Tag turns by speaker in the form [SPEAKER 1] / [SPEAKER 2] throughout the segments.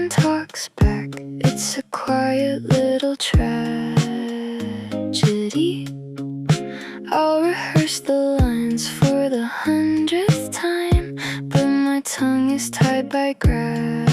[SPEAKER 1] ceiling talks back. It's a quiet little tragedy. I'll rehearse the lines for the 100th time, but my tongue is tied by gravity.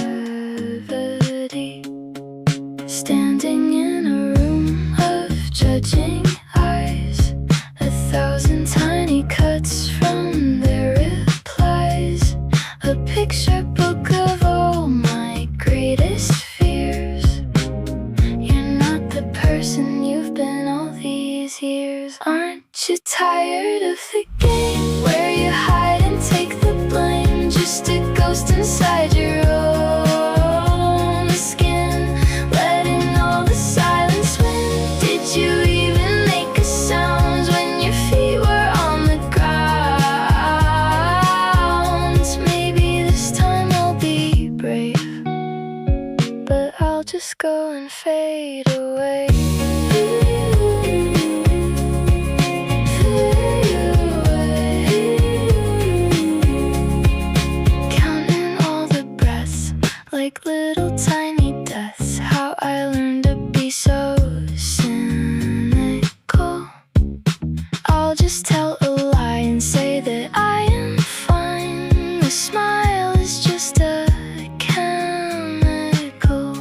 [SPEAKER 1] Standing in a room of judging eyes, 1,000 tiny cuts from their replies, a picture book of all my greatest fears. You're not the person you've been all these years. Aren't you tired of the game where you hide and take the blame? Just a ghost inside your own skin, letting all the silence win. Did you even make a sound when your feet were on the ground? Maybe this time I'll be brave, but I'll just go and fade away. Like little tiny deaths, how I learned to be so cynical. I'll just tell a lie and say that I am fine. The smile is just a chemical.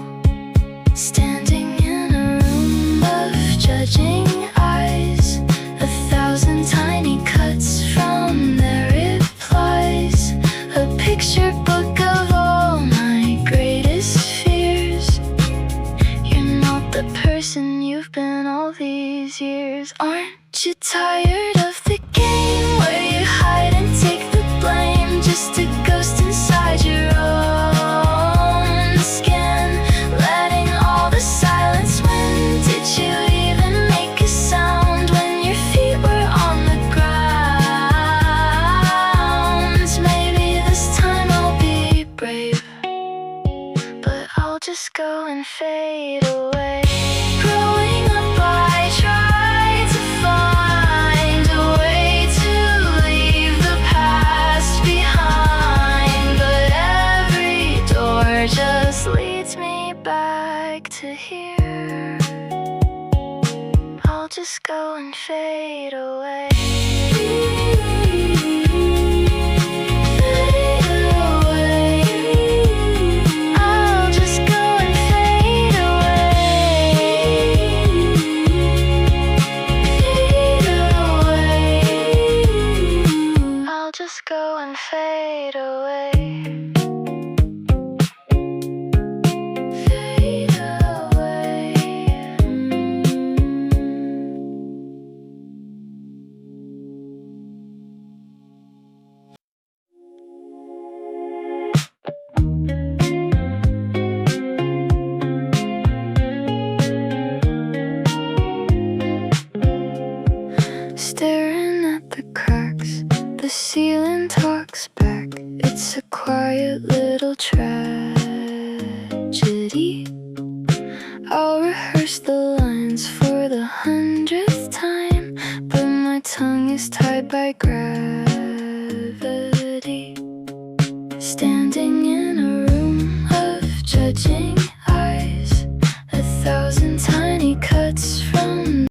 [SPEAKER 1] Standing in a room of judging eyes, 1,000 tiny cuts from their replies, a picture book of all my greatest fears. You're not the person you've been all these years. Aren't you tired of the game where you hide and take the blame? Just a ghost inside your own skin, letting all the silence win. Did you even make a sound when your feet were on the ground? Maybe this time I'll be brave, but I'll just go and fade away. Growing up, I tried to find a way to leave the past behind, but every door just leads me back to here. I'll just go and fade away. I'll just go and fade away. I'll just go and fade away. Fade away. Staring at the cracks, the ceiling talks back. It's a quiet little tragedy. I'll rehearse the lines for the 100th time, but my tongue is tied by gravity. Standing in a room of judging eyes,